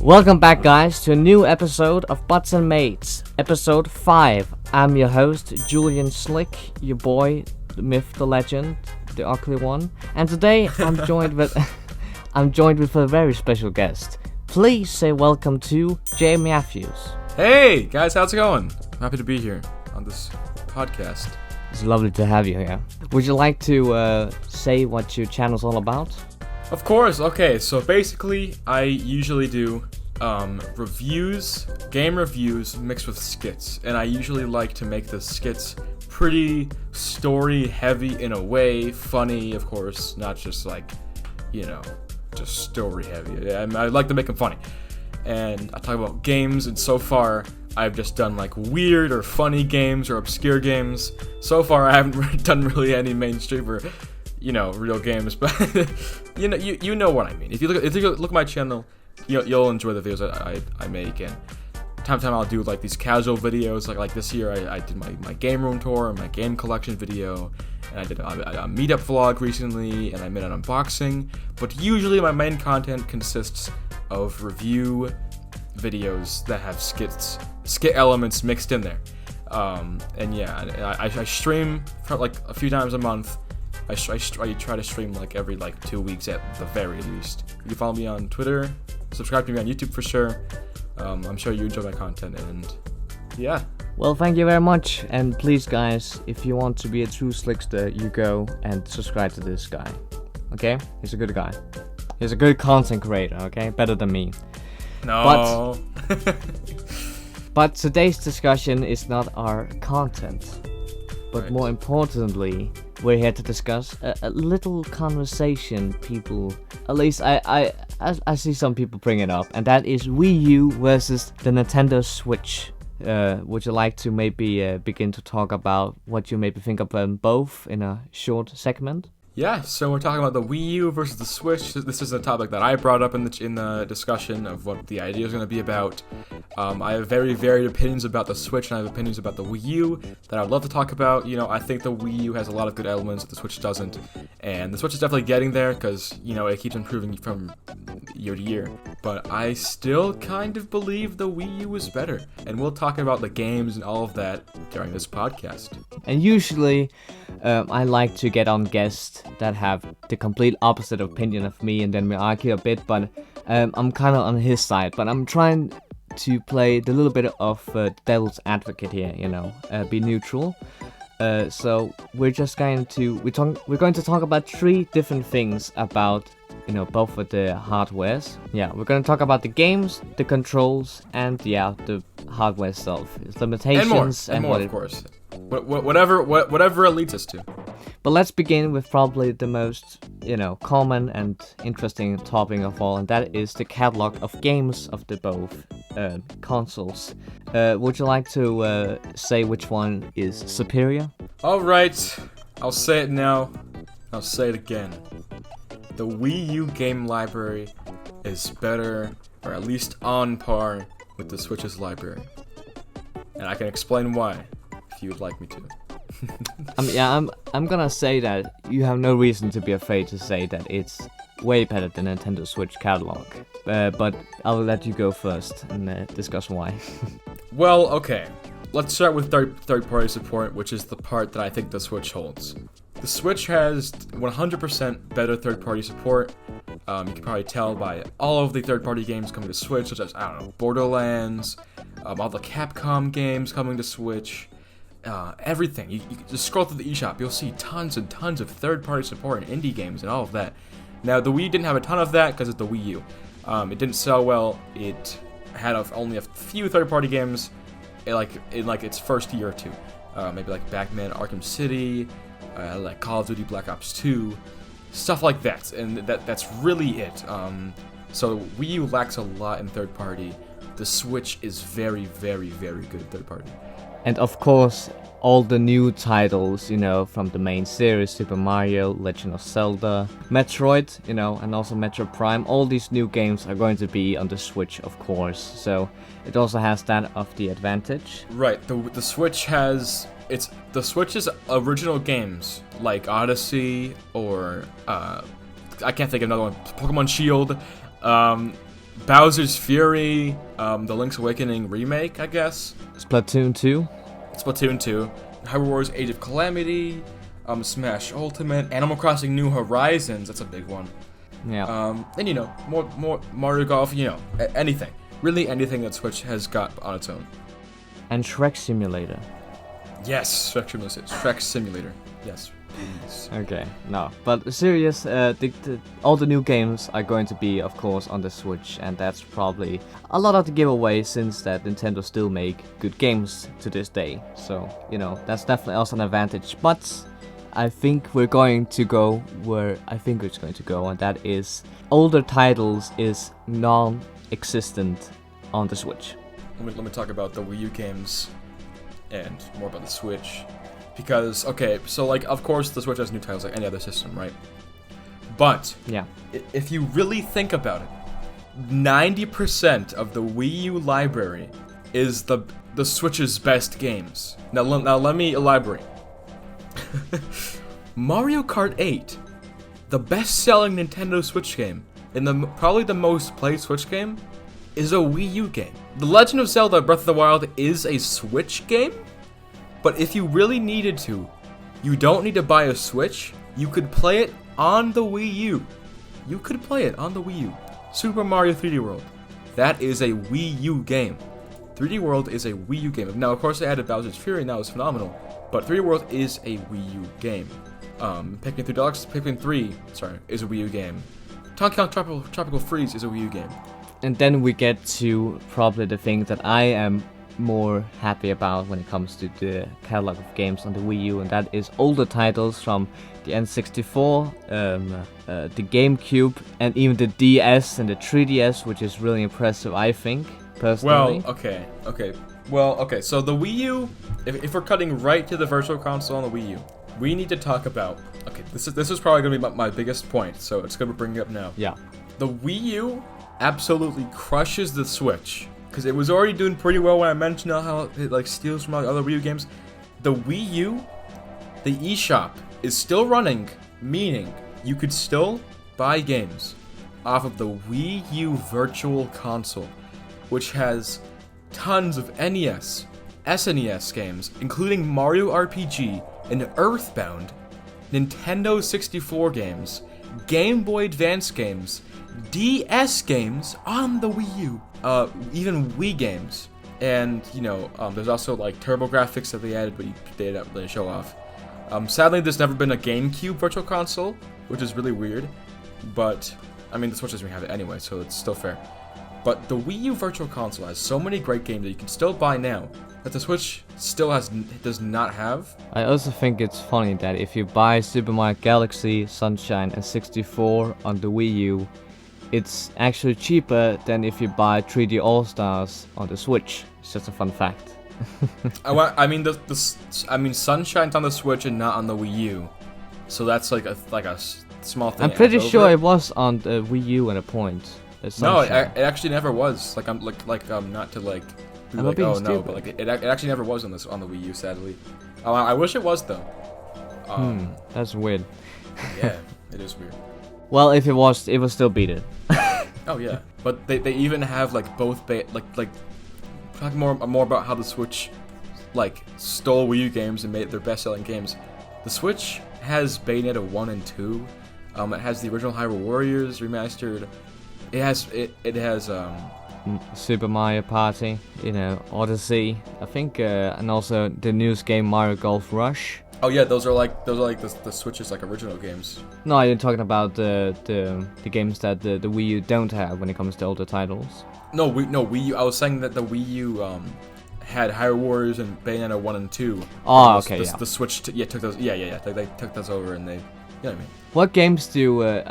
Welcome back, guys, to a new episode of Butts and Mates, episode 5. I'm your host, Julian Slick, your boy, the myth, the legend, the ugly one. And today I'm joined with a very special guest. Please say welcome to JMatthews. Hey guys, how's it going? I'm happy to be here on this podcast. It's lovely to have you here. Would you like to say what your channel's all about? Of course. Okay, so basically I usually do reviews, game reviews mixed with skits, and I usually like to make the skits pretty story heavy in a way, funny of course, not just like, just story heavy. I like to make them funny. And I talk about games, and so far I've just done like weird or funny games or obscure games. So far I haven't done really any mainstream or real games, but you know what I mean. If you look at my channel, you'll enjoy the videos that I make, and time to time I'll do like these casual videos. Like this year I did my game room tour and my game collection video, and I did a meetup vlog recently, and I made an unboxing. But usually my main content consists of review videos that have skit elements mixed in there. And yeah, I stream for like a few times a month. I try to stream like every 2 weeks at the very least. You can follow me on Twitter, subscribe to me on YouTube for sure. I'm sure you enjoy my content, and yeah. Well, thank you very much, and please guys, if you want to be a true slickster, you go and subscribe to this guy. Okay? He's a good guy. He's a good content creator, okay? Better than me. No. But today's discussion is not our content, but more importantly, we're here to discuss a little conversation people, at least I see some people bring it up, and that is Wii U versus the Nintendo Switch. Would you like to maybe begin to talk about what you maybe think of them both in a short segment? Yeah, so we're talking about the Wii U versus the Switch. This is a topic that I brought up in the discussion of what the idea is going to be about. I have very varied opinions about the Switch, and I have opinions about the Wii U that I would love to talk about. I think the Wii U has a lot of good elements that the Switch doesn't, and the Switch is definitely getting there because, it keeps improving from year to year. But I still kind of believe the Wii U is better, and we'll talk about the games and all of that during this podcast. And usually, I like to get on guests that have the complete opposite opinion of me, and then we argue a bit, but I'm kind of on his side, but I'm trying to play the little bit of devil's advocate here, be neutral. So we're just going to we're going to talk about 3 different things about both of the hardwares. Yeah, we're going to talk about the games, the controls, and the hardware itself, its limitations, and more, of course. Whatever it leads us to. But let's begin with probably the most, common and interesting topic of all, and that is the catalog of games of the both consoles. Would you like to say which one is superior? Alright, I'll say it now, I'll say it again. The Wii U game library is better, or at least on par, with the Switch's library. And I can explain why, if you would like me to. I'm gonna say that you have no reason to be afraid to say that it's way better than Nintendo Switch catalog. But I'll let you go first and discuss why. Well, okay. Let's start with third-party support, which is the part that I think the Switch holds. The Switch has 100% better third-party support. You can probably tell by all of the third-party games coming to Switch, such as, Borderlands, all the Capcom games coming to Switch. Everything. You just scroll through the eShop, you'll see tons and tons of third-party support and indie games and all of that. Now, the Wii didn't have a ton of that because it's the Wii U. It didn't sell well. It had only a few third-party games in its first year or two. Maybe like Batman Arkham City, like Call of Duty Black Ops 2, stuff like that. And that's really it. So Wii U lacks a lot in third-party. The Switch is very, very, very good at third-party. And of course, all the new titles, from the main series, Super Mario, Legend of Zelda, Metroid, and also Metroid Prime, all these new games are going to be on the Switch, of course. So it also has that of the advantage. Right, the Switch has the Switch's original games, like Odyssey or I can't think of another one, Pokemon Shield. Bowser's Fury, the Link's Awakening remake, I guess. Splatoon 2. Splatoon 2, Hyrule Warriors Age of Calamity, Smash Ultimate, Animal Crossing New Horizons, that's a big one. Yeah. And you know, more Mario Golf, you know, anything. Really anything that Switch has got on its own. And Shrek Simulator. Yes, Shrek Simulator. Yes, please. Okay, no, but serious, all the new games are going to be, of course, on the Switch, and that's probably a lot of the giveaway since that Nintendo still make good games to this day. So, you know, that's definitely also an advantage. But I think we're going to go where I think it's going to go, and that is older titles is non-existent on the Switch. Let me talk about the Wii U games and more about the Switch. Because, okay, so, like, of course, the Switch has new titles like any other system, right? But, yeah, if you really think about it, 90% of the Wii U library is the Switch's best games. Now let me elaborate. Mario Kart 8, the best-selling Nintendo Switch game, and probably the most played Switch game, is a Wii U game. The Legend of Zelda Breath of the Wild is a Switch game? But if you really needed to, you don't need to buy a Switch. You could play it on the Wii U. You could play it on the Wii U. Super Mario 3D World. That is a Wii U game. 3D World is a Wii U game. Now, of course, they added Bowser's Fury, and that was phenomenal. But 3D World is a Wii U game. Pikmin 3 is a Wii U game. Donkey Kong Tropical Freeze is a Wii U game. And then we get to probably the thing that I am more happy about when it comes to the catalog of games on the Wii U, and that is older titles from the N64, the GameCube, and even the DS and the 3DS, which is really impressive, I think, personally. Well, okay. So the Wii U, if we're cutting right to the Virtual Console on the Wii U, we need to talk about. Okay, this is probably gonna be my biggest point, so it's gonna bring it up now. Yeah. The Wii U absolutely crushes the Switch. Because it was already doing pretty well when I mentioned how it like steals from other Wii U games. The Wii U, the eShop, is still running, meaning you could still buy games off of the Wii U Virtual Console, which has tons of NES, SNES games, including Mario RPG and Earthbound, Nintendo 64 games, Game Boy Advance games, DS games on the Wii U. Even Wii games, and you know, there's also like TurboGrafx that they added, but they didn't really show off. Sadly, there's never been a GameCube Virtual Console, which is really weird. But I mean, the Switch doesn't have it anyway, so it's still fair. But the Wii U Virtual Console has so many great games that you can still buy now that the Switch still does not have. I also think it's funny that if you buy Super Mario Galaxy, Sunshine, and 64 on the Wii U, it's actually cheaper than if you buy 3D All-Stars on the Switch. It's just a fun fact. I mean, Sunshine's on the Switch and not on the Wii U, so that's like a small thing. I'm pretty sure it was on the Wii U at a point. No, it actually never was. Like I'm not to like, be like oh no, but like it actually never was on the Wii U, sadly. I wish it was though. That's weird. Yeah, it is weird. Well, if it was still beat it. Oh yeah, but they even have like both like talk more about how the Switch like stole Wii U games and made their best-selling games. The Switch has Bayonetta 1 and 2. It has the original Hyrule Warriors remastered. It has Super Mario Party, you know, Odyssey, I think, and also the newest game Mario Golf Rush. Oh yeah, those are like the Switch's like original games. No, you're talking about the games that the Wii U don't have when it comes to older titles. No, Wii U. I was saying that the Wii U had Hyrule Warriors and Bayonetta 1 and 2. Oh, okay, The Switch took those. Yeah. They took those over and they. You know what I mean? What games do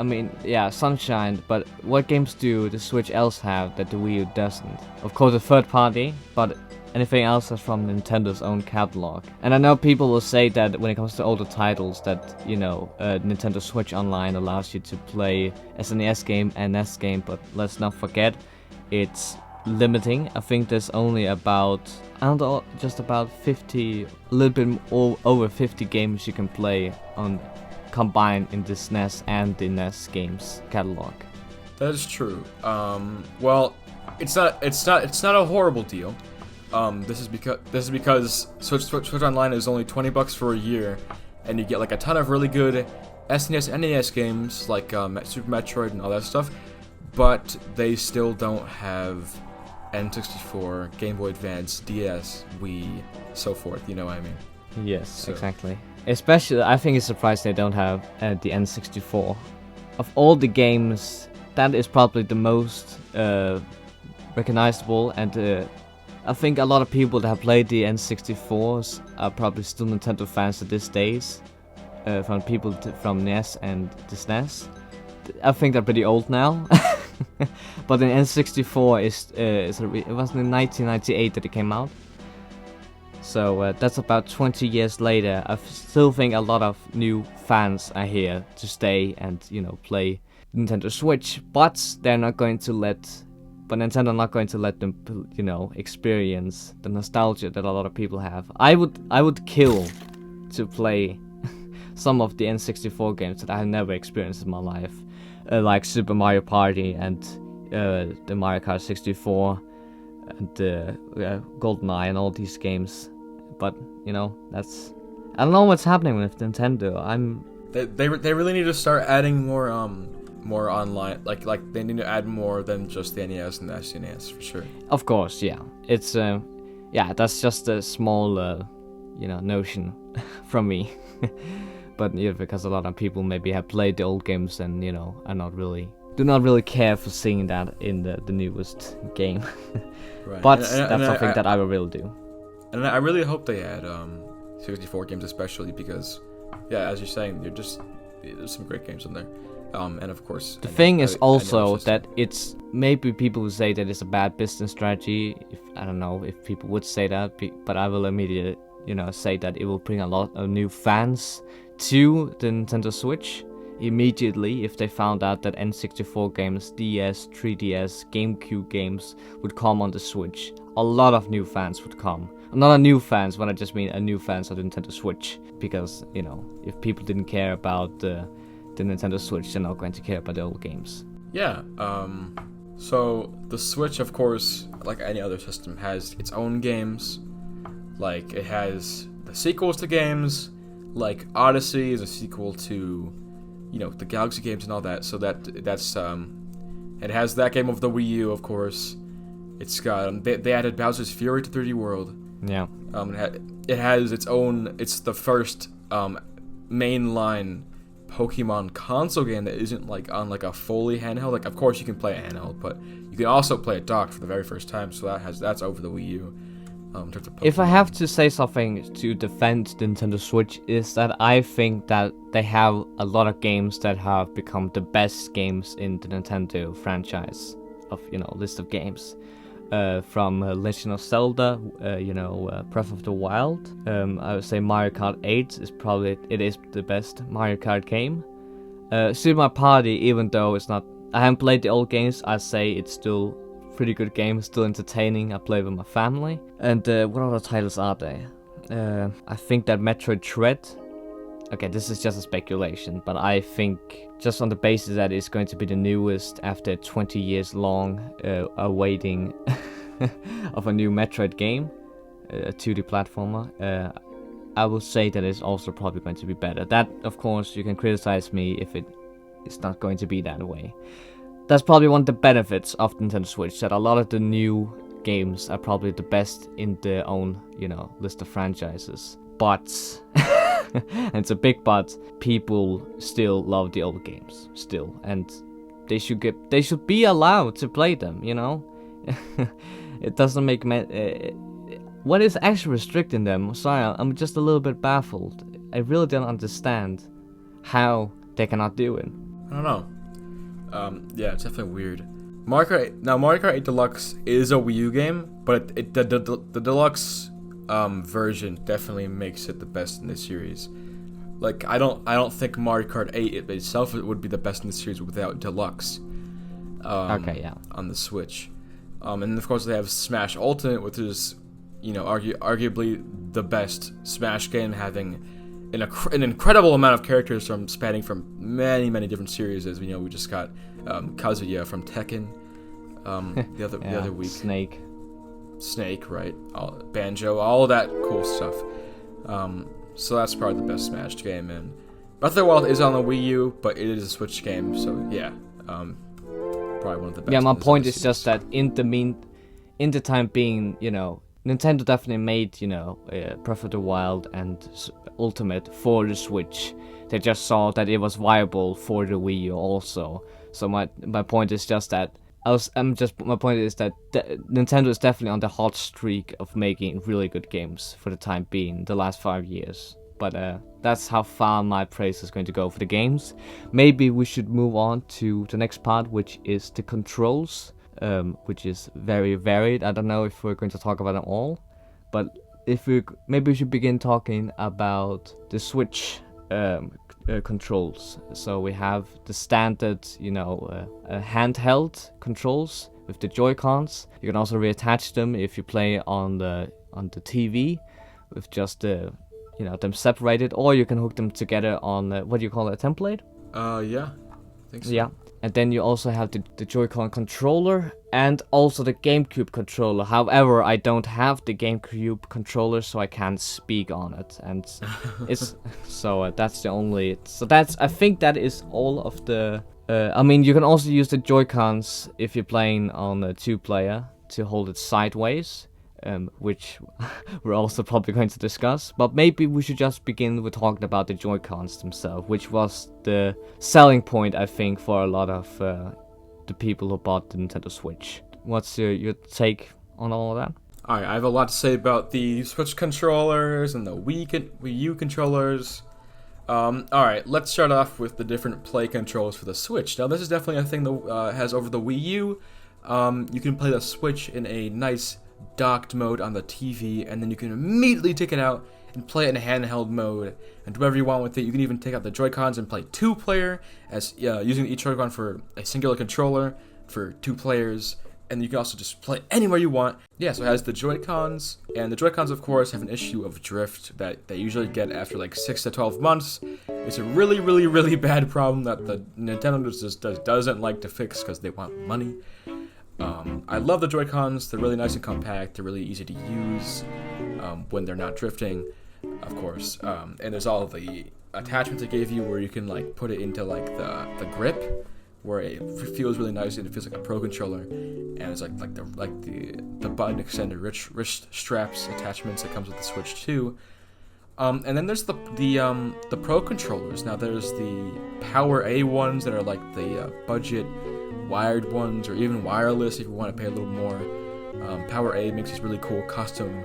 Sunshine, but what games do the Switch else have that the Wii U doesn't? Of course, a third party, but anything else is from Nintendo's own catalog. And I know people will say that when it comes to older titles that, you know, Nintendo Switch Online allows you to play SNES game and NES game, but let's not forget, it's limiting. I think there's only about, just about 50, a little bit over 50 games you can play on combined in the SNES and the NES games catalog. That is true. Well, it's not a horrible deal. This is because Switch Online is only $20 for a year, and you get like a ton of really good SNES, NES games like Super Metroid and all that stuff, but they still don't have N64, Game Boy Advance, DS, Wii, so forth. You know what I mean? Yes, exactly. Especially, I think it's surprised they don't have the N64. Of all the games, that is probably the most recognizable, and I think a lot of people that have played the N64s are probably still Nintendo fans at these days. From people from NES and the SNES. I think they're pretty old now. But the N64 it wasn't in 1998 that it came out. So that's about 20 years later. I still think a lot of new fans are here to stay and, play Nintendo Switch. But they're not going to Nintendo not going to let them, experience the nostalgia that a lot of people have. I would kill to play some of the N64 games that I have never experienced in my life, like Super Mario Party and the Mario Kart 64 and GoldenEye and all these games. But I don't know what's happening with Nintendo. They really need to start adding more online, like they need to add more than just the NES and the SNES for sure. Of course, yeah. It's that's just a small notion from me. But because a lot of people maybe have played the old games and do not really care for seeing that in the newest game. Right. But that's something that I will really do. And I really hope they add 64 games, especially because, as you're saying, there's some great games in there. And of course, the thing is also that it's maybe people would say that it's a bad business strategy. I don't know if people would say that, but I will immediately say that it will bring a lot of new fans to the Nintendo Switch immediately if they found out that N64 games, DS, 3DS, GameCube games would come on the Switch. A lot of new fans would come. Not a new fans, but I just mean a new fans of the Nintendo Switch. Because, if people didn't care about the Nintendo Switch, they're not going to care about the old games. Yeah, so the Switch, of course, like any other system, has its own games. Like, it has the sequels to games, like Odyssey is a sequel to, the Galaxy games and all that. So that's it has that game of the Wii U, of course. It's got they added Bowser's Fury to 3D World. Yeah. It has its own. It's the first mainline Pokemon console game that isn't like on like a fully handheld. Like, of course you can play it handheld, but you can also play it docked for the very first time. So that's over the Wii U. If I have to say something to defend the Nintendo Switch, is that I think that they have a lot of games that have become the best games in the Nintendo franchise of list of games. From Legend of Zelda, Breath of the Wild. I would say Mario Kart 8 is the best Mario Kart game. Super Mario Party, even though I haven't played the old games, I say it's still pretty good game, still entertaining. I play with my family. And what other titles are there? I think that Metroid Dread. Okay, this is just a speculation, but I think just on the basis that it's going to be the newest after 20 years long awaiting of a new Metroid game, a 2D platformer, I will say that it's also probably going to be better. That, of course, you can criticize me if it's not going to be that way. That's probably one of the benefits of Nintendo Switch, that a lot of the new games are probably the best in their own, list of franchises. But, and it's a big but, people still love the old games, still. And they should be allowed to play them, It doesn't make what is actually restricting them? Sorry, I'm just a little bit baffled. I really don't understand how they cannot do it. I don't know. It's definitely weird. Mario Kart 8 Deluxe is a Wii U game, but the Deluxe version definitely makes it the best in the series. Like, I don't think Mario Kart 8 itself would be the best in the series without Deluxe. On the Switch. And of course they have Smash Ultimate, which is, arguably the best Smash game, having an incredible amount of characters spanning from many different series. As we know, we just got Kazuya from Tekken the other week. Snake, right? Banjo, all of that cool stuff. So that's probably the best Smash game. And Breath of the Wild is on the Wii U, but it is a Switch game, so yeah, probably one of the best. Yeah, my point is just that in the time being, Nintendo definitely made, Breath of the Wild and Ultimate for the Switch. They just saw that it was viable for the Wii U also. So my point is just that my point is that Nintendo is definitely on the hot streak of making really good games for the time being, the last 5 years. But that's how far my praise is going to go for the games. Maybe we should move on to the next part, which is the controls. Which is very varied. I don't know if we're going to talk about it all, but maybe we should begin talking about the Switch controls. So we have the standard, handheld controls with the Joy-Cons. You can also reattach them if you play on the TV with just them separated, or you can hook them together on what do you call it, a template? Yeah, I think so. Yeah. And then you also have the Joy-Con controller and also the GameCube controller. However, I don't have the GameCube controller, so I can't speak on it. And it's that's the only. So I think that is all of the. You can also use the Joy-Cons if you're playing on a 2-player to hold it sideways. Which we're also probably going to discuss. But maybe we should just begin with talking about the Joy-Cons themselves, which was the selling point, I think, for a lot of the people who bought the Nintendo Switch. What's your take on all of that? Alright, I have a lot to say about the Switch controllers and the Wii U controllers. Alright, let's start off with the different play controls for the Switch. Now, this is definitely a thing that has over the Wii U. You can play the Switch in a nice docked mode on the TV, and then you can immediately take it out and play it in handheld mode and do whatever you want with it. You can even take out the Joy-Cons and play 2-player as using each Joy-Con for a singular controller for 2 players, and you can also just play anywhere you want. Yeah, so it has the Joy-Cons, and the Joy-Cons, of course, have an issue of drift that they usually get after like 6 to 12 months. It's a really bad problem that the Nintendo just doesn't like to fix because they want money. I love the Joy-Cons. They're really nice and compact. They're really easy to use when they're not drifting, of course. And there's all the attachments I gave you where you can like put it into like the grip, where it feels really nice and it feels like a pro controller. And it's like the button extended wrist straps attachments that comes with the Switch too. And then there's the pro controllers. Now there's the Power A ones that are like the budget wired ones, or even wireless if you want to pay a little more. Power A makes these really cool custom,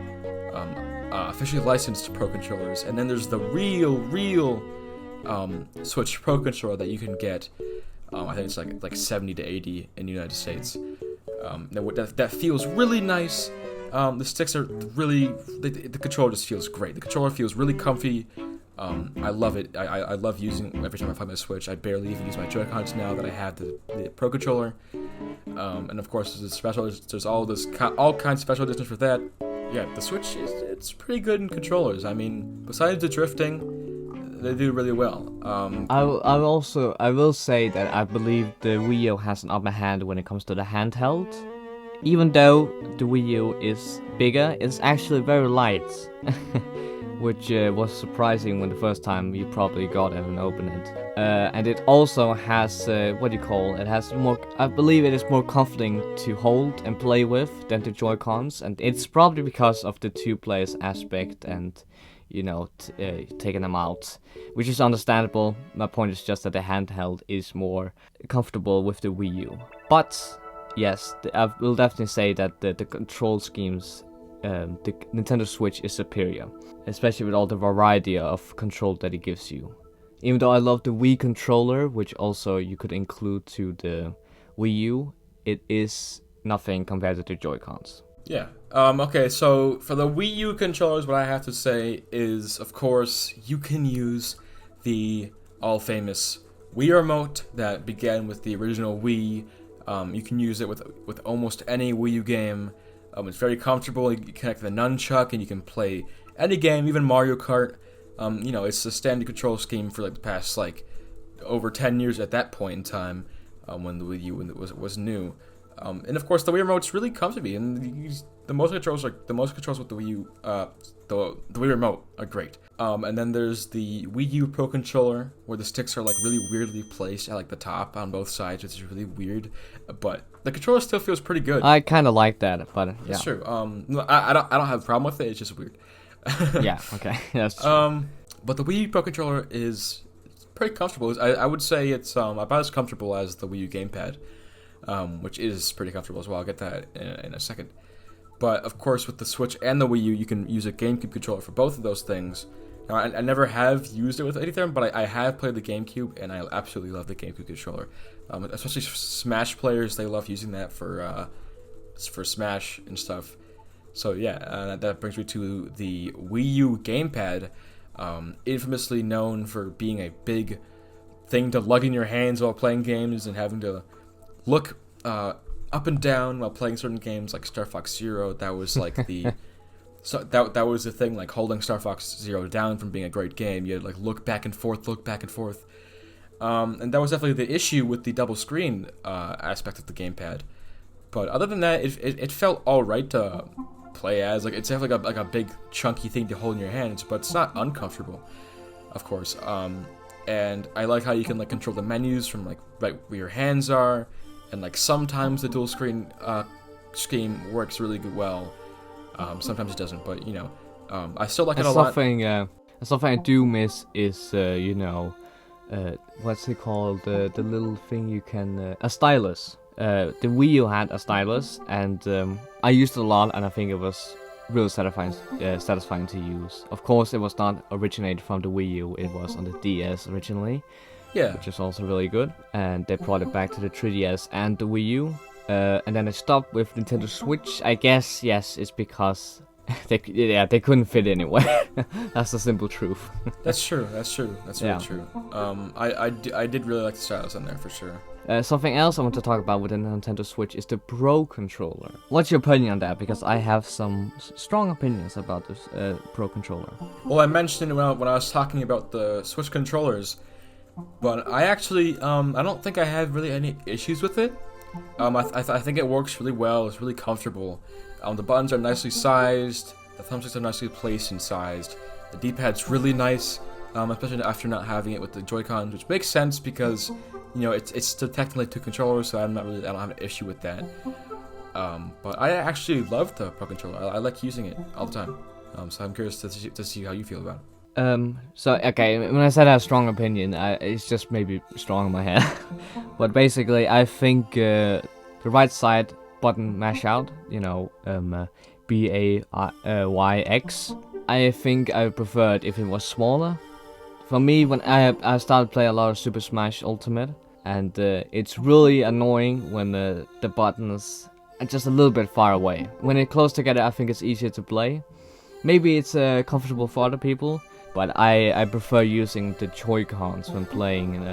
officially licensed pro controllers. And then there's the real Switch Pro controller that you can get. I think it's like 70 to 80 in the United States. That feels really nice. The sticks are really. The controller just feels great. The controller feels really comfy. I love it. I love using it every time I play my Switch. I barely even use my Joy-Cons now that I have the Pro Controller. And of course, there's all kinds of special editions for that. Yeah, the Switch it's pretty good in controllers. I mean, besides the drifting, they do really well. I will say that I believe the Wii U has an upper hand when it comes to the handheld. Even though the Wii U is bigger, it's actually very light. Which was surprising when the first time you probably got it and opened it. And it also has, it has more, I believe it is more comforting to hold and play with than the Joy-Cons. And it's probably because of the 2-player aspect and, taking them out, which is understandable. My point is just that the handheld is more comfortable with the Wii U. But, yes, I will definitely say that the control schemes, the Nintendo Switch is superior, especially with all the variety of control that it gives you. Even though I love the Wii controller, which also you could include to the Wii U, it is nothing compared to the Joy-Cons. Yeah. Okay, so for the Wii U controllers, what I have to say is, of course, you can use the all-famous Wii Remote that began with the original Wii. You can use it with almost any Wii U game. It's very comfortable. You connect the nunchuck and you can play any game, even Mario Kart. It's the standard control scheme for like the past like over 10 years at that point in time, when the Wii U was new. And of course, the Wii remote's really comfy, and the motion controls with the Wii U, the Wii remote are great. And then there's the Wii U Pro controller, where the sticks are like really weirdly placed at like the top on both sides, which is really weird. But the controller still feels pretty good. I kind of like that, but yeah. That's true. I don't have a problem with it. It's just weird. Yeah. Okay. That's true. But the Wii U Pro controller is pretty comfortable. I would say it's about as comfortable as the Wii U gamepad, which is pretty comfortable as well. I'll get that in a second. But of course, with the Switch and the Wii U, you can use a GameCube controller for both of those things. Now, I never have used it with either of them, but I have played the GameCube, and I absolutely love the GameCube controller. Especially Smash players, they love using that for Smash and stuff. So yeah, that brings me to the Wii U gamepad, infamously known for being a big thing to lug in your hands while playing games and having to look up and down while playing certain games like Star Fox Zero. That was like the that was the thing, like holding Star Fox Zero down from being a great game. You had to like look back and forth. And that was definitely the issue with the double screen aspect of the gamepad. But other than that, it felt alright to play as. Like, it's definitely like a big chunky thing to hold in your hands, but it's not uncomfortable, of course. And I like how you can like control the menus from like right where your hands are, and like sometimes the dual screen scheme works really well. Sometimes it doesn't, but I still like it a lot. Something I do miss is what's it called? The little thing you can a stylus. The Wii U had a stylus, and I used it a lot, and I think it was really satisfying to use. Of course, it was not originated from the Wii U; it was on the DS originally, which is also really good. And they brought it back to the 3DS and the Wii U, and then they stopped with Nintendo Switch. I guess it's because they couldn't fit anywhere. That's the simple truth. That's true. That's really true. I did really like the stylus on there for sure. Something else I want to talk about with the Nintendo Switch is the Pro controller. What's your opinion on that? Because I have some strong opinions about this Pro controller. Well, I mentioned when I was talking about the Switch controllers, but I actually I don't think I have really any issues with it. I think it works really well. It's really comfortable. The buttons are nicely sized. The thumbsticks are nicely placed and sized. The D-pad's really nice, especially after not having it with the Joy-Cons, which makes sense because it's still technically two controllers, so I don't have an issue with that. But I actually love the Pro controller. I like using it all the time. So I'm curious to see how you feel about it. So okay, when I said I have a strong opinion, it's just maybe strong in my head. But basically, I think the right side button mash out, BAYX. I think I preferred if it was smaller. For me, when I started playing a lot of Super Smash Ultimate, and it's really annoying when the buttons are just a little bit far away. When they're close together, I think it's easier to play. Maybe it's comfortable for other people, but I prefer using the Joy-Cons when playing.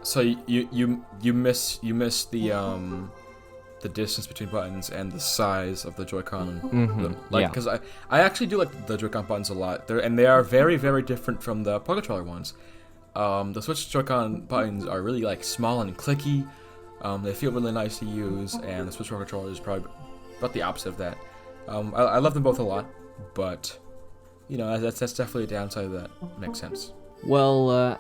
So you miss the distance between buttons and the size of the Joy-Con. Because I actually do like the Joy-Con buttons a lot. They are very, very different from the Pro controller ones. The Switch Joy-Con buttons are really like small and clicky. They feel really nice to use, and the Switch Pro controller is probably about the opposite of that. I love them both a lot, but that's definitely a downside that makes sense. Well,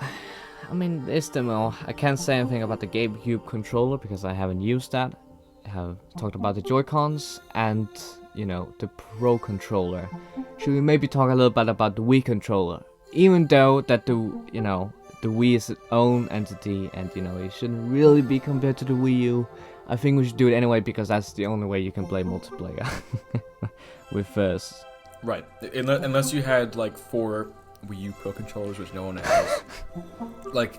I can't say anything about the GameCube controller because I haven't used that. I have talked about the Joy-Cons and the Pro controller. Should we maybe talk a little bit about the Wii controller? Even though that the Wii is its own entity and it shouldn't really be compared to the Wii U, I think we should do it anyway because that's the only way you can play multiplayer with us. Right, unless you had like 4 Wii U Pro controllers, which no one has.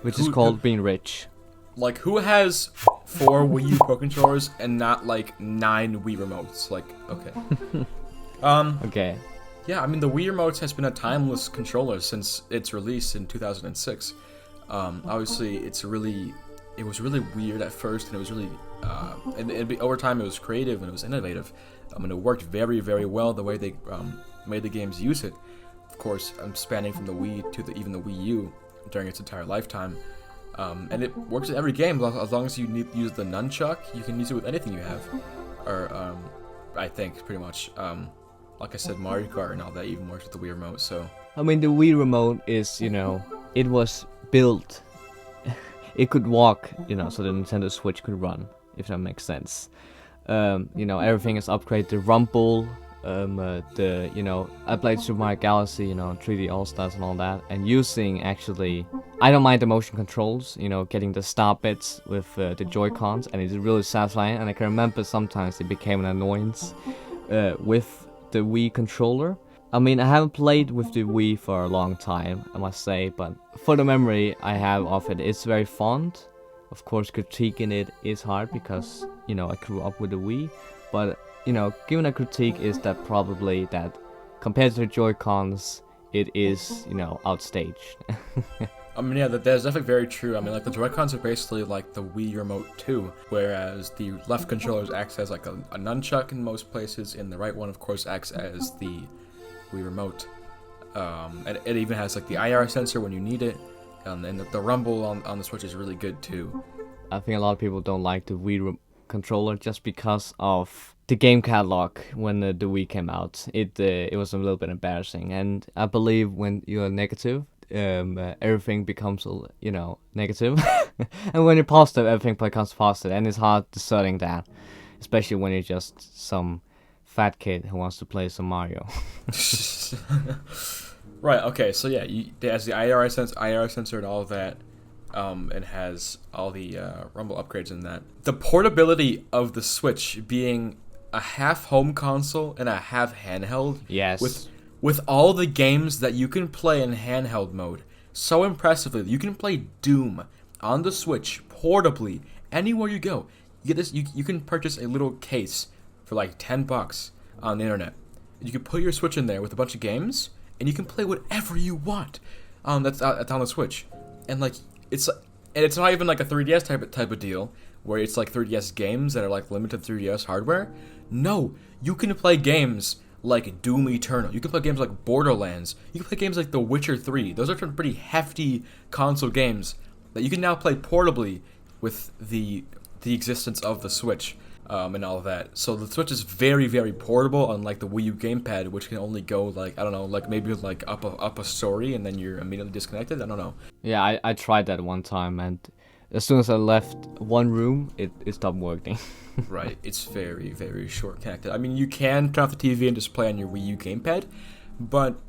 Which is called being rich. Like, who has 4 Wii U Pro controllers and not like 9 Wii remotes? Like, okay. Okay. Yeah, I mean, the Wii remote has been a timeless controller since its release in 2006. Obviously, it was really weird at first, and it was really, over time, it was creative and it was innovative. And it worked very, very well the way they made the games use it. of course, spanning from the Wii to even the Wii U during its entire lifetime. And it works in every game as long as you use the nunchuck. You can use it with anything you have, or I think pretty much. Like I said, Mario Kart and all that even works with the Wii remote. So I mean, the Wii remote is, it was built. It could walk, so the Nintendo Switch could run, if that makes sense. Everything is upgraded. The rumble, I played Super Mario Galaxy, 3D All Stars and all that, and using actually, I don't mind the motion controls, getting the star bits with the Joy-Cons, and it's really satisfying. And I can remember sometimes it became an annoyance with the Wii controller. I mean, I haven't played with the Wii for a long time, I must say, but for the memory I have of it, it's very fond. Of course, critiquing it is hard because, I grew up with the Wii, but, given a critique is that probably that compared to the Joy-Cons, it is, outstaged. I mean, yeah, that's definitely very true. I mean, like, the Joy-Cons are basically like the Wii remote too, whereas the left controllers acts as like a nunchuck in most places, and the right one, of course, acts as the Wii remote. And it even has like the IR sensor when you need it, and the rumble on the Switch is really good too. I think a lot of people don't like the Wii controller just because of the game catalog when the Wii came out. It was a little bit embarrassing, and I believe when you're negative, everything becomes negative, and when you're positive, everything becomes positive, and it's hard discerning that, especially when you're just some fat kid who wants to play some Mario. Right. Okay. So yeah, it has the IR sensor and all of that. It has all the rumble upgrades in that. The portability of the Switch being a half home console and a half handheld. Yes. With all the games that you can play in handheld mode, so impressively, you can play Doom on the Switch portably anywhere you go. You get this. You can purchase a little case for like $10 on the internet. You can put your Switch in there with a bunch of games, and you can play whatever you want. That's on the Switch, and like it's not even like a 3DS type of deal where it's like 3DS games that are like limited 3DS hardware. No, you can play games like Doom Eternal. You can play games like Borderlands. You can play games like The Witcher 3. Those are pretty hefty console games that you can now play portably with the existence of the Switch. And all of that. So the Switch is very, very portable, unlike the Wii U gamepad, which can only go like, I don't know, like maybe like up a story and then you're immediately disconnected. I don't know. Yeah, I tried that one time, and as soon as I left one room, it stopped working. Right, it's very, very short connected. I mean, you can turn off the TV and just play on your Wii U gamepad, but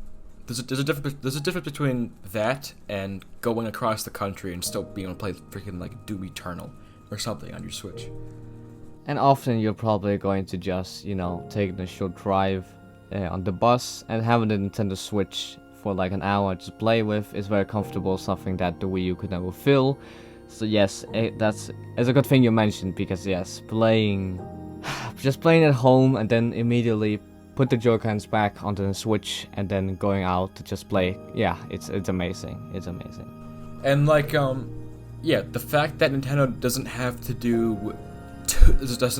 there's a difference between that and going across the country and still being able to play freaking like Doom Eternal or something on your Switch. And often you're probably going to just, take a short drive on the bus, and having the Nintendo Switch for like an hour to play with is very comfortable, something that the Wii U could never fill. So yes, it's a good thing you mentioned, because yes, just playing at home and then immediately put the Joy-Cons back onto the Switch and then going out to just play, yeah, it's amazing. It's amazing. And like, the fact that Nintendo doesn't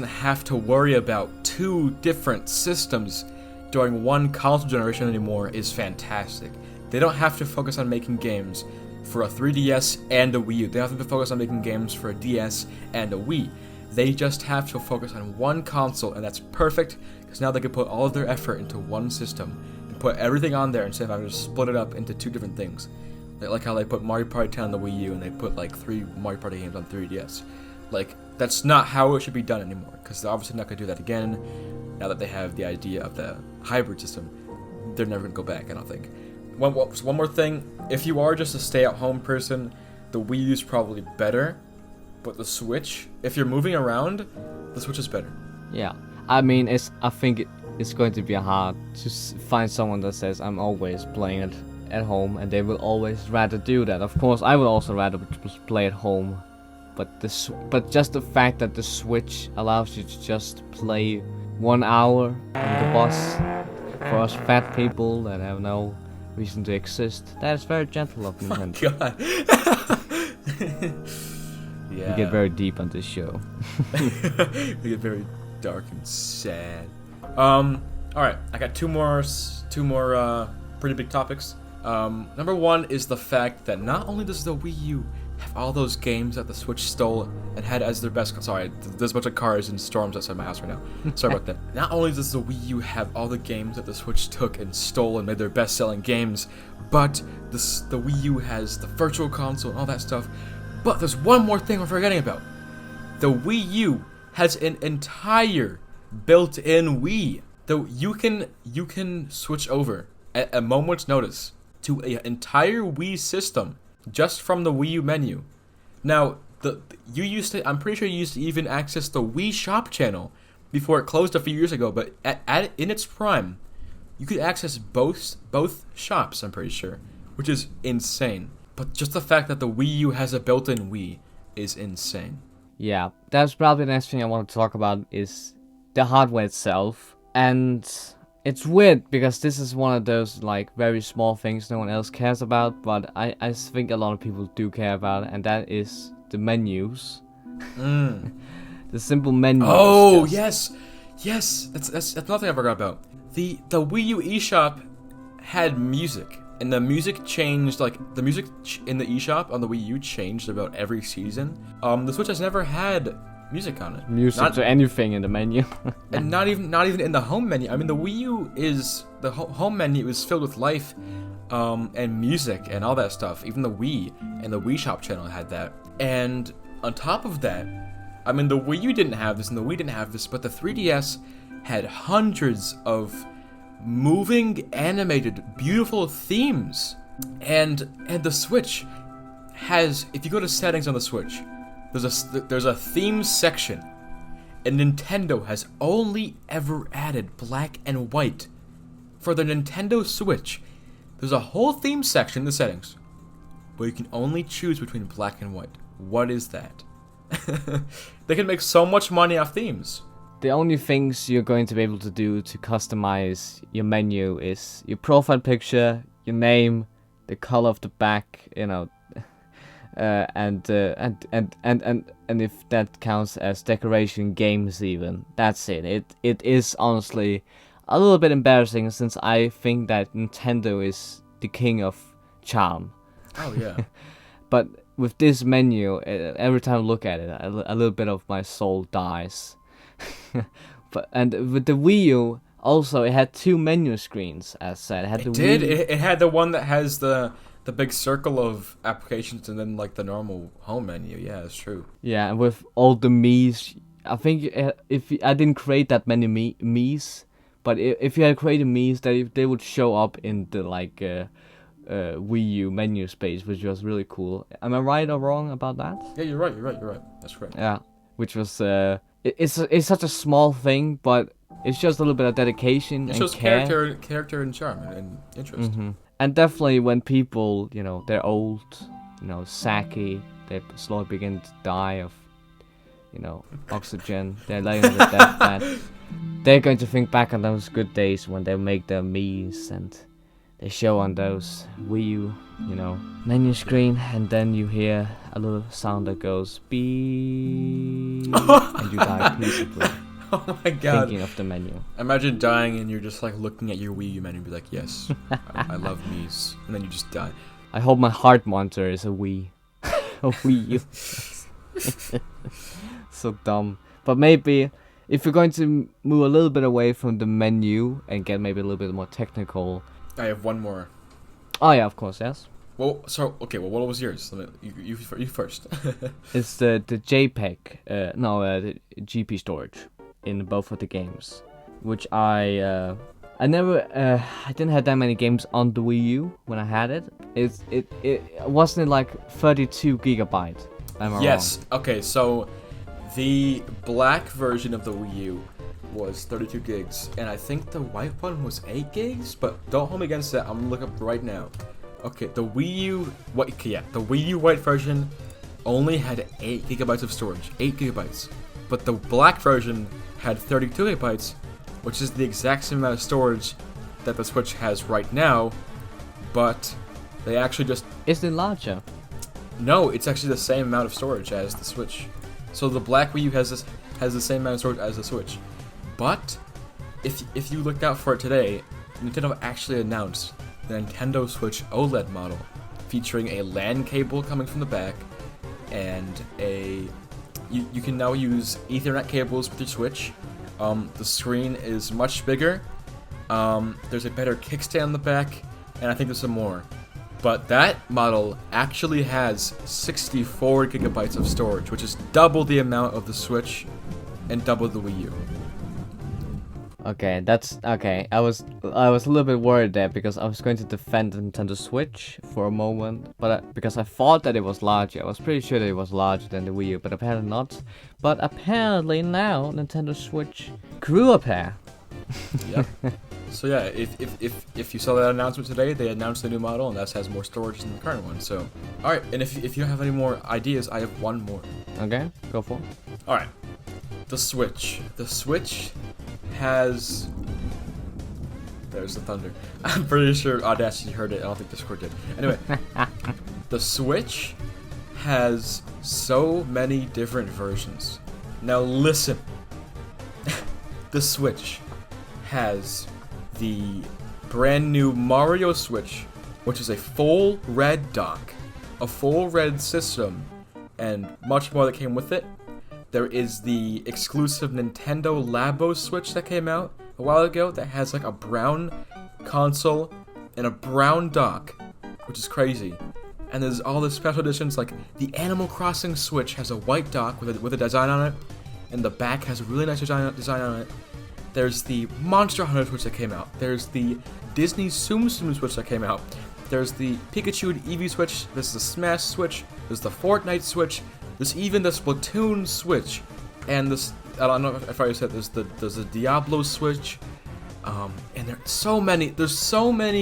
have to worry about two different systems during one console generation anymore is fantastic. They don't have to focus on making games for a 3DS and a Wii U. They don't have to focus on making games for a DS and a Wii. They just have to focus on one console, and that's perfect, because now they can put all of their effort into one system and put everything on there instead of having to split it up into two different things. Like how they put Mario Party 10 on the Wii U and they put like 3 Mario Party games on 3DS. Like, that's not how it should be done anymore, because they're obviously not going to do that again. Now that they have the idea of the hybrid system, they're never going to go back, I don't think. One more thing, if you are just a stay-at-home person, the Wii U is probably better, but the Switch, if you're moving around, the Switch is better. Yeah, I mean, I think it's going to be hard to find someone that says, I'm always playing it at home, and they will always rather do that. Of course, I would also rather play at home. But just the fact that the Switch allows you to just play 1 hour on the bus for us fat people that have no reason to exist, that is very gentle of Nintendo. Oh God. Yeah. We get very deep on this show. We get very dark and sad. All right, I got two more pretty big topics. Number one is the fact that not only does the Wii U have all those games that the Switch stole and had as their best. Sorry, there's a bunch of cars and storms outside my house right now. Sorry about that. Not only does the Wii U have all the games that the Switch took and stole and made their best-selling games, but the Wii U has the Virtual Console and all that stuff. But there's one more thing we're forgetting about. The Wii U has an entire built-in Wii. Though you can switch over at a moment's notice to an entire Wii system just from the Wii U menu. Now, I'm pretty sure you used to even access the Wii Shop channel before it closed a few years ago. But in its prime, you could access both shops. I'm pretty sure, which is insane. But just the fact that the Wii U has a built-in Wii is insane. Yeah, that's probably the next thing I want to talk about is the hardware itself. And it's weird because this is one of those like very small things no one else cares about, but I think a lot of people do care about it, and that is the menus. The simple menus. Oh, yes. That's another thing I forgot about. The Wii U eShop had music, and the music changed. Like the music in the eShop on the Wii U changed about every season. The Switch has never had music on it. Music to anything in the menu. And not even in the home menu. I mean, the Wii U is the home menu is filled with life, and music and all that stuff. Even the Wii and the Wii Shop channel had that. And on top of that, I mean, the Wii U didn't have this, and the Wii didn't have this, but the 3DS had hundreds of moving, animated, beautiful themes. And the Switch has, if you go to settings on the Switch, there's a themes section, and Nintendo has only ever added black and white for the Nintendo Switch. There's a whole theme section in the settings, but you can only choose between black and white. What is that? They can make so much money off themes. The only things you're going to be able to do to customize your menu is your profile picture, your name, the color of the back, and if that counts as decoration games even. That's it. It is honestly a little bit embarrassing since I think that Nintendo is the king of charm. Oh yeah. But with this menu, every time I look at it, a little bit of my soul dies. And with the Wii U, also it had two menu screens, as said. It had the one that has the big circle of applications and then like the normal home menu. Yeah, it's true. Yeah, and with all the Mii's, I think if I didn't create that many Mii's, but if you had created Mii's, they would show up in the Wii U menu space, which was really cool. Am I right or wrong about that? Yeah, you're right. That's correct. Yeah, which was it's such a small thing, but it's just a little bit of dedication. It shows care. character and charm and interest. Mm-hmm. And definitely when people, they're old, sacky, they slowly begin to die of, oxygen, they're laying on the deathbed, they're going to think back on those good days when they make their Mii's and they show on those Wii U, menu screen, and then you hear a little sound that goes beep, and you die peacefully. Oh my god. Thinking of the menu. Imagine dying and you're just like looking at your Wii U menu and be like, yes, I love Mii's. And then you just die. I hope my heart monitor is a Wii. A Wii U. So dumb. But maybe if you're going to move a little bit away from the menu and get maybe a little bit more technical. I have one more. Oh yeah, of course, yes. Well, what was yours? You first. It's the JPEG, the GP storage in both of the games, which I didn't have that many games on the Wii U when I had it. It wasn't like 32 gigabytes. Am I yes. wrong? Okay. So the black version of the Wii U was 32 gigs, and I think the white one was 8 gigs. But don't hold me against that. I'm gonna look up right now. Okay, the Wii U the Wii U white version only had 8 gigabytes of storage. 8 gigabytes. But the black version had 32 gigabytes, which is the exact same amount of storage that the Switch has right now, but they actually just... Is it larger? No, it's actually the same amount of storage as the Switch. So the black Wii U has the same amount of storage as the Switch. But if you looked out for it today, Nintendo actually announced the Nintendo Switch OLED model, featuring a LAN cable coming from the back, and you can now use Ethernet cables with your Switch. The screen is much bigger. There's a better kickstand in the back, and I think there's some more. But that model actually has 64 gigabytes of storage, which is double the amount of the Switch and double the Wii U. Okay, that's okay. I was a little bit worried there because I was going to defend the Nintendo Switch for a moment, but because I thought that it was larger. I was pretty sure that it was larger than the Wii U, but apparently not. But apparently now Nintendo Switch grew a pair. Yep. So yeah, if you saw that announcement today, they announced the new model, and that has more storage than the current one. So, all right. And if you don't have any more ideas, I have one more. Okay, go for it. All right. The Switch. The Switch has. There's the thunder. I'm pretty sure Audacity heard it. I don't think Discord did. Anyway, the Switch has so many different versions. Now listen. The Switch has the brand new Mario Switch, which is a full red dock, a full red system, and much more that came with it. There is the exclusive Nintendo Labo Switch that came out a while ago that has like a brown console and a brown dock, which is crazy. And there's all the special editions, like the Animal Crossing Switch has a white dock with a design on it, and the back has a really nice design on it. There's the Monster Hunter Switch that came out. There's the Disney Tsum Tsum Switch that came out. There's the Pikachu and Eevee Switch. There's the Smash Switch. There's the Fortnite Switch. There's even the Splatoon Switch. And this, I don't know if I already said, there's the Diablo Switch. And there's so many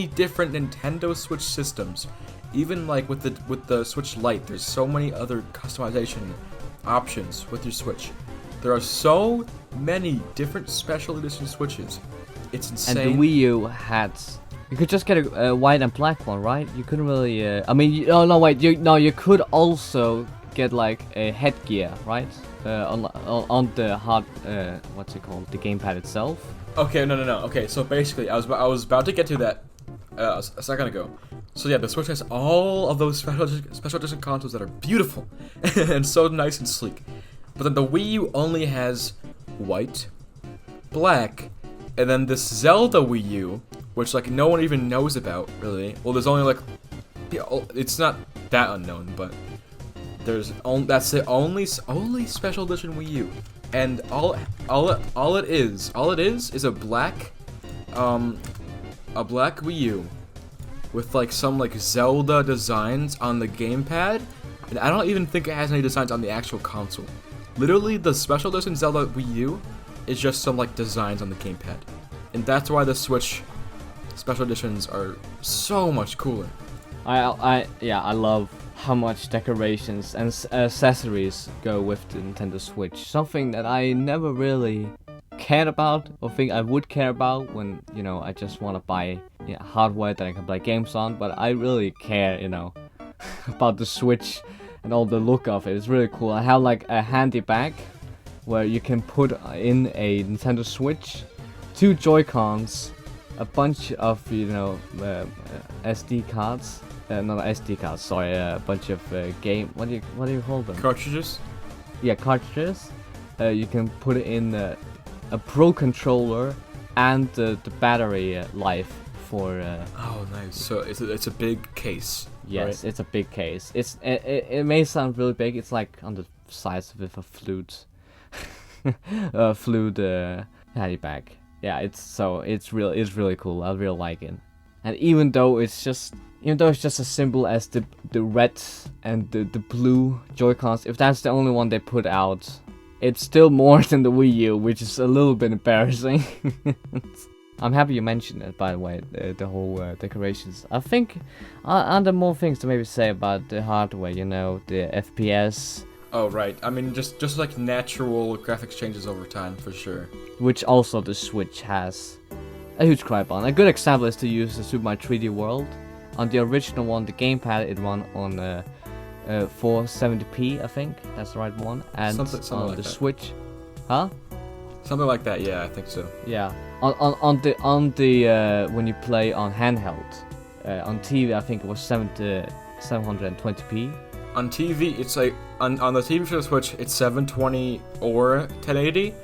different Nintendo Switch systems. Even like with the Switch Lite, there's so many other customization options with your Switch. There are so many different special edition Switches. It's insane. And the Wii U had. You could just get a white and black one, right? You couldn't really. I mean, you could also get like a headgear, right? On the hard. What's it called? The gamepad itself. Okay, no. Okay, so basically, I was about to get to that a second ago. So yeah, the Switch has all of those special edition consoles that are beautiful and so nice and sleek. But then the Wii U only has white, black, and then this Zelda Wii U, which like no one even knows about, really. Well, there's only like, it's not that unknown, but that's the only special edition Wii U, and all it is a black Wii U with like some like Zelda designs on the gamepad, and I don't even think it has any designs on the actual console. Literally, the special edition Zelda Wii U is just some like designs on the gamepad, and that's why the Switch special editions are so much cooler. I love how much decorations and accessories go with the Nintendo Switch. Something that I never really cared about or think I would care about when I just want to buy hardware that I can play games on. But I really care, about the Switch and all the look of it. It's really cool. I have like a handy bag where you can put in a Nintendo Switch, 2 Joy-Cons, a bunch of SD cards, not SD cards, sorry, a bunch of game. What do you call them? Cartridges. Yeah, cartridges. You can put in a Pro controller and the battery life for. Oh, nice. So it's a big case. Yes, right? It's a big case. It may sound really big. It's like on the size of a flute, handy bag. Yeah, it's really cool. I really like it. And even though it's just as simple as the red and the blue Joy-Cons, if that's the only one they put out, it's still more than the Wii U, which is a little bit embarrassing. I'm happy you mentioned it, by the way, the whole decorations. I think, are there more things to maybe say about the hardware, the FPS? Oh, right. I mean, just like natural graphics changes over time, for sure. Which also the Switch has a huge gripe on. A good example is to use the Super Mario 3D World. On the original one, the gamepad, it ran on 470p, I think. That's the right one. And something on like the that. Switch... Huh? Something like that, yeah, I think so. Yeah. On the when you play on handheld, On TV, I think it was 720p. On TV, it's like on the TV for the Switch, it's 720 or 1080,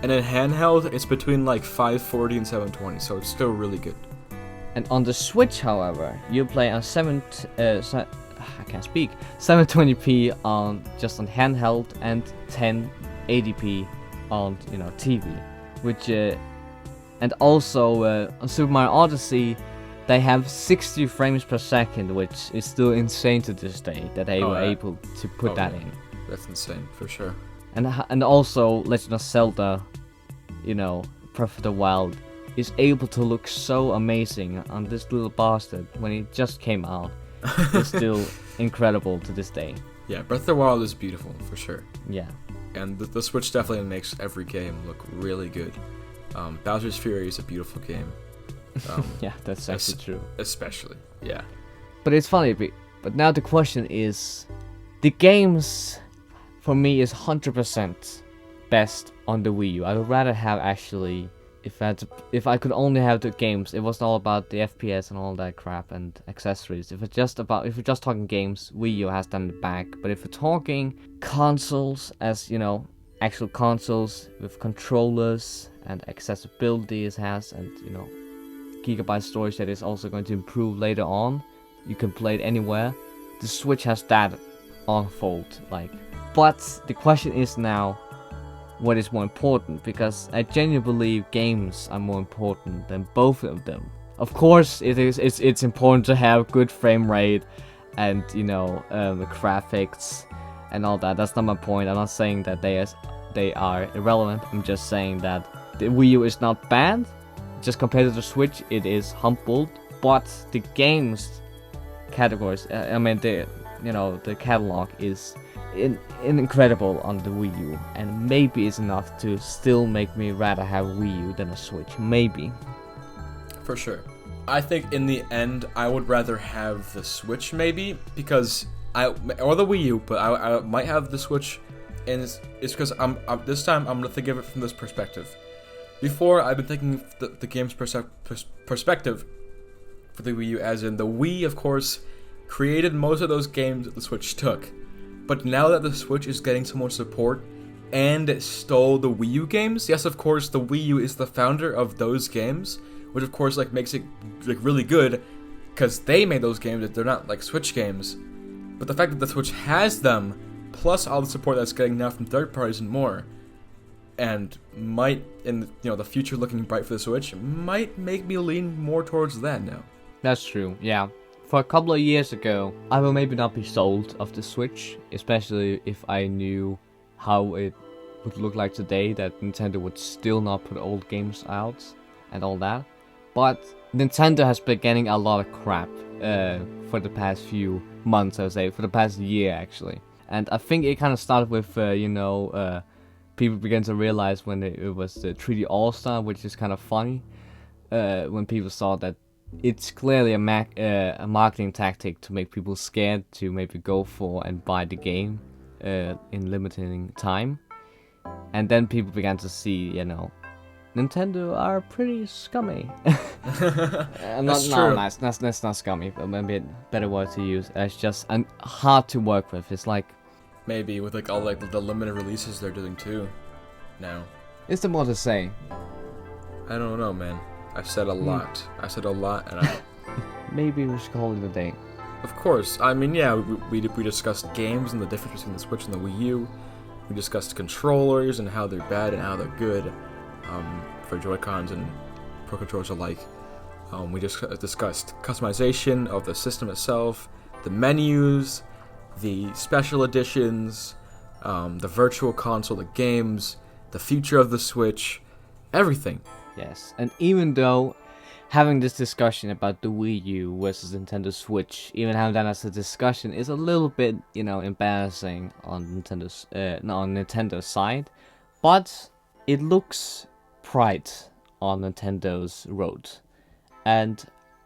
and in handheld, it's between like 540 and 720, so it's still really good. And on the Switch, however, you play on 720p on handheld and 1080p on TV, which and also on Super Mario Odyssey. They have 60 frames per second, which is still insane to this day that they were able to put that in. That's insane, for sure. And also, Legend of Zelda, Breath of the Wild, is able to look so amazing on this little bastard when it just came out. It's still incredible to this day. Yeah, Breath of the Wild is beautiful, for sure. Yeah. And the Switch definitely makes every game look really good. Bowser's Fury is a beautiful game. Yeah, that's actually true. Especially, yeah. But it's funny, but now the question is, the games for me is 100% best on the Wii U. I would rather have actually, if I could only have the games, it wasn't all about the FPS and all that crap and accessories. If we're just talking games, Wii U has done the back. But if we're talking consoles, as actual consoles with controllers and accessibility it has, and gigabyte storage that is also going to improve later on. You can play it anywhere. The Switch has that on fold, but the question is now, what is more important? Because I genuinely believe games are more important than both of them. Of course, it's important to have good frame rate and graphics and all that. That's not my point. I'm not saying that they are irrelevant. I'm just saying that the Wii U is not bad. Just compared to the Switch, it is humbled, but the games categories, the catalog is incredible on the Wii U, and maybe it's enough to still make me rather have Wii U than a Switch, maybe. For sure. I think in the end, I would rather have the Switch maybe, or the Wii U, but I might have the Switch, and it's because this time I'm gonna think of it from this perspective. Before, I've been thinking the game's perspective for the Wii U, as in the Wii, of course, created most of those games that the Switch took. But now that the Switch is getting so much support and stole the Wii U games, yes, of course, the Wii U is the founder of those games, which of course makes it really good because they made those games. That they're not Switch games, but the fact that the Switch has them, plus all the support that's getting now from third parties and more. And might, in the future looking bright for the Switch, might make me lean more towards that now. That's true, yeah. For a couple of years ago, I will maybe not be sold of the Switch, especially if I knew how it would look like today, that Nintendo would still not put old games out and all that. But Nintendo has been getting a lot of crap for the past few months, I would say, for the past year actually. And I think it kind of started with, people began to realize when it was the 3D All-Star, which is kind of funny, when people saw that it's clearly a marketing tactic to make people scared to maybe go for and buy the game in limiting time. And then people began to see, Nintendo are pretty scummy. That's true. Nice. That's not scummy, but maybe a better word to use. It's just hard to work with. It's like, maybe with all the limited releases they're doing too now. Is there more to say? I don't know, man. I've said a lot. I said a lot, and maybe we should call it a day. Of course. I mean, yeah, we discussed games and the difference between the Switch and the Wii U. We discussed controllers and how they're bad and how they're good, for Joy-Cons and Pro Controllers alike. We just discussed customization of the system itself, the menus, the special editions, the virtual console, the games, the future of the Switch, everything. Yes, and even though having this discussion about the Wii U versus Nintendo Switch, even having that as a discussion, is a little bit, embarrassing on Nintendo's side, but it looks bright on Nintendo's road, and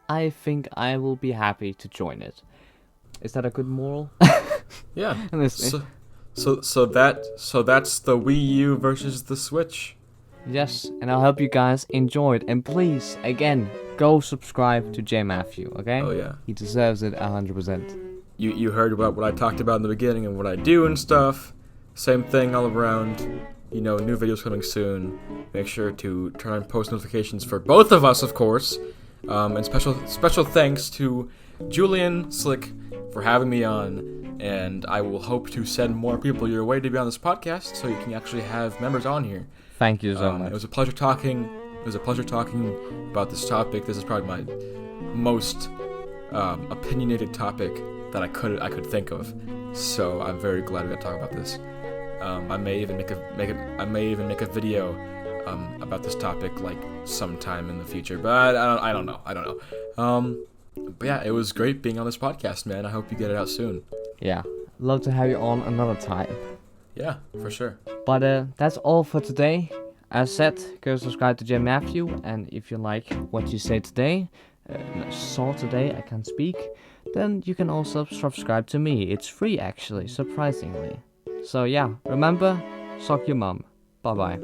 I think I will be happy to join it. Is that a good moral? Yeah. So that's the Wii U versus the Switch. Yes, and I hope you guys enjoyed. And please, again, go subscribe to JMatthew, okay? Oh yeah. He deserves it 100%. You heard about what I talked about in the beginning and what I do and stuff. Same thing all around. New videos coming soon. Make sure to turn on post notifications for both of us, of course. And special thanks to Julian Slick for having me on. And I will hope to send more people your way to be on this podcast, so you can actually have members on here. Thank you so much. It was a pleasure talking. About this topic. This is probably my most opinionated topic that I could think of. So I'm very glad we got to talk about this. I may even make a video about this topic like sometime in the future, but I don't know. But yeah, it was great being on this podcast, man. I hope you get it out soon. Yeah, love to have you on another time. Yeah, for sure. But that's all for today. As said, go subscribe to JMatthew, and if you like what you say today, I can't speak, then you can also subscribe to me. It's free actually, surprisingly. So yeah, remember, suck your mum. Bye bye.